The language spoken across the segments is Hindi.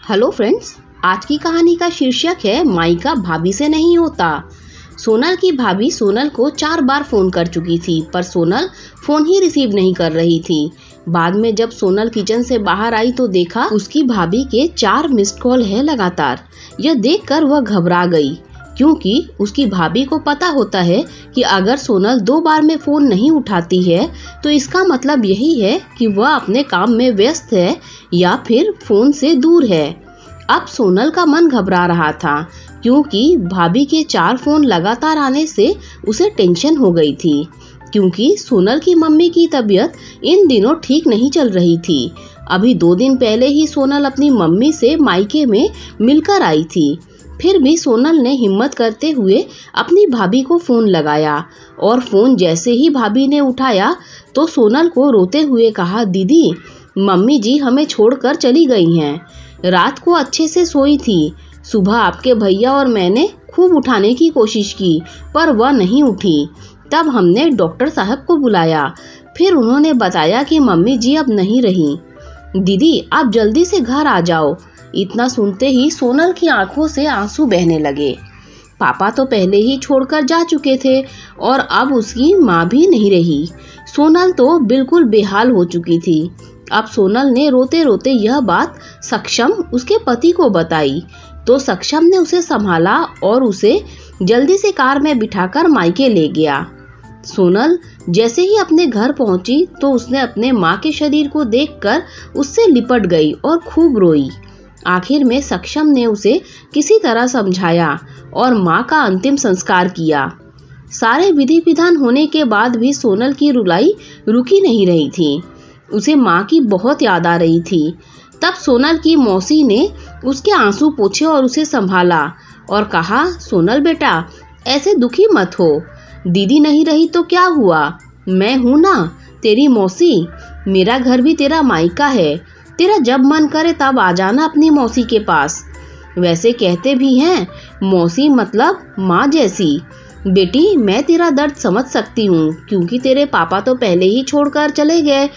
हेलो फ्रेंड्स, आज की कहानी का शीर्षक है माइका भाभी से नहीं होता। सोनल की भाभी सोनल को 4 बार फोन कर चुकी थी, पर सोनल फोन ही रिसीव नहीं कर रही थी। बाद में जब सोनल किचन से बाहर आई तो देखा उसकी भाभी के 4 मिस्ड कॉल है लगातार। यह देखकर वह घबरा गई, क्योंकि उसकी भाभी को पता होता है कि अगर सोनल 2 बार में फोन नहीं उठाती है तो इसका मतलब यही है कि वह अपने काम में व्यस्त है या फिर फोन से दूर है। अब सोनल का मन घबरा रहा था, क्योंकि भाभी के 4 फोन लगातार आने से उसे टेंशन हो गई थी, क्योंकि सोनल की मम्मी की तबीयत इन दिनों ठीक नहीं चल रही थी। अभी 2 दिन पहले ही सोनल अपनी मम्मी से मायके में मिलकर आई थी। फिर भी सोनल ने हिम्मत करते हुए अपनी भाभी को फोन लगाया, और फोन जैसे ही भाभी ने उठाया तो सोनल को रोते हुए कहा, दीदी, मम्मी जी हमें छोड़कर चली गई हैं। रात को अच्छे से सोई थी। सुबह आपके भैया और मैंने खूब उठाने की कोशिश की, पर वह नहीं उठी। तब हमने डॉक्टर साहब को बुलाया। फिर उन्होंने बताया कि मम्मी जी अब नहीं रही। दीदी, आप जल्दी से घर आ जाओ। इतना सुनते ही सोनल की आंखों से आंसू बहने लगे। पापा तो पहले ही छोड़कर जा चुके थे और अब उसकी माँ भी नहीं रही। सोनल तो बिल्कुल बेहाल हो चुकी थी। अब सोनल ने रोते रोते यह बात सक्षम उसके पति को बताई, तो सक्षम ने उसे संभाला और उसे जल्दी से कार में बिठाकर मायके ले गया। सोनल जैसे ही अपने घर पहुंची तो उसने अपने माँ के शरीर को देखकर उससे लिपट गई और खूब रोई। आखिर में सक्षम ने उसे किसी तरह समझाया और माँ का अंतिम संस्कार किया। सारे विधि विधान होने के बाद भी सोनल की रुलाई रुकी नहीं रही थी। उसे माँ की बहुत याद आ रही थी। तब सोनल की मौसी ने उसके आंसू पोंछे और उसे संभाला और कहा, सोनल बेटा, ऐसे दुखी मत हो। दीदी नहीं रही तो क्या हुआ, मैं हूँ ना, तेरी मौसी। मेरा घर भी तेरा मायका है। तेरा जब मन करे तब आ जाना अपनी मौसी के पास। वैसे कहते भी हैं, मौसी मतलब माँ जैसी। बेटी, मैं तेरा दर्द समझ सकती हूँ, क्योंकि तेरे पापा तो पहले ही छोड़कर चले गए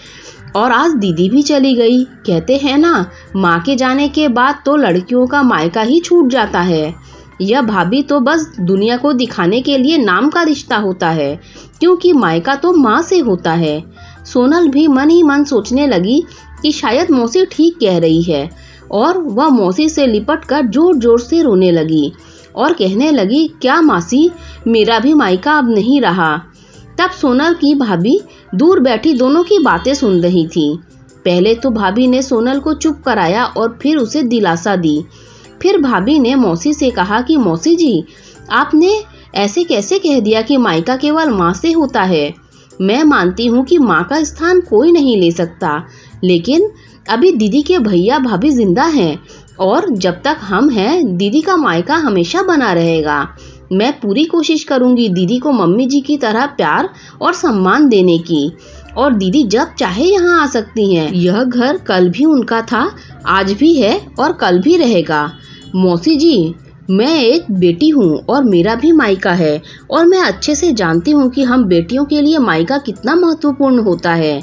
और आज दीदी भी चली गई। कहते हैं ना, माँ के जाने के बाद तो लड़कियों का मायका ही छूट जाता है। यह भाभी तो बस दुनिया को दिखाने के लिए नाम का रिश्ता होता है, क्योंकि मायका तो माँ से होता है। सोनल भी मन ही मन सोचने लगी कि शायद मौसी ठीक कह रही है, और वह मौसी से लिपटकर जोर जोर से रोने लगी और कहने लगी, क्या मासी, मेरा भी मायका अब नहीं रहा। तब सोनल की भाभी दूर बैठी दोनों की बातें सुन रही थी। पहले तो भाभी ने सोनल को चुप कराया और फिर उसे दिलासा दी। फिर भाभी ने मौसी से कहा कि मौसी जी, आपने ऐसे कैसे कह दिया कि मायका केवल माँ से होता है। मैं मानती हूँ कि माँ का स्थान कोई नहीं ले सकता, लेकिन अभी दीदी के भैया भाभी जिंदा हैं, और जब तक हम हैं दीदी का मायका हमेशा बना रहेगा। मैं पूरी कोशिश करूंगी दीदी को मम्मी जी की तरह प्यार और सम्मान देने की, और दीदी जब चाहे यहाँ आ सकती हैं। यह घर कल भी उनका था, आज भी है और कल भी रहेगा। मौसी जी, मैं एक बेटी हूँ और मेरा भी मायका है, और मैं अच्छे से जानती हूँ कि हम बेटियों के लिए मायका कितना महत्वपूर्ण होता है।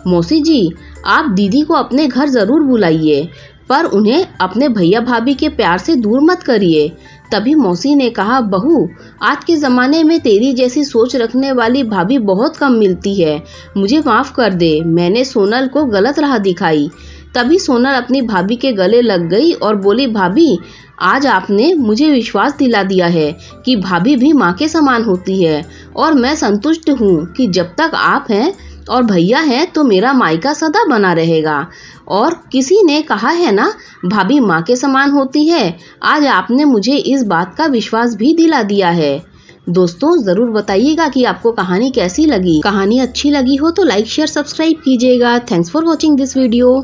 मौसी जी, आप दीदी को अपने घर जरूर बुलाइए, पर उन्हें अपने भैया भाभी के प्यार से दूर मत करिए। तभी मौसी ने कहा, बहू, आज के ज़माने में तेरी जैसी सोच रखने वाली भाभी बहुत कम मिलती है। मुझे माफ़ कर दे, मैंने सोनल को गलत राह दिखाई। तभी सोनल अपनी भाभी के गले लग गई और बोली, भाभी, आज आपने मुझे विश्वास दिला दिया है कि भाभी भी माँ के समान होती है, और मैं संतुष्ट हूँ कि जब तक आप हैं और भैया हैं तो मेरा मायका सदा बना रहेगा। और किसी ने कहा है ना, भाभी माँ के समान होती है। आज आपने मुझे इस बात का विश्वास भी दिला दिया है। दोस्तों, ज़रूर बताइएगा कि आपको कहानी कैसी लगी। कहानी अच्छी लगी हो तो लाइक, शेयर, सब्सक्राइब कीजिएगा। Thanks for watching this video.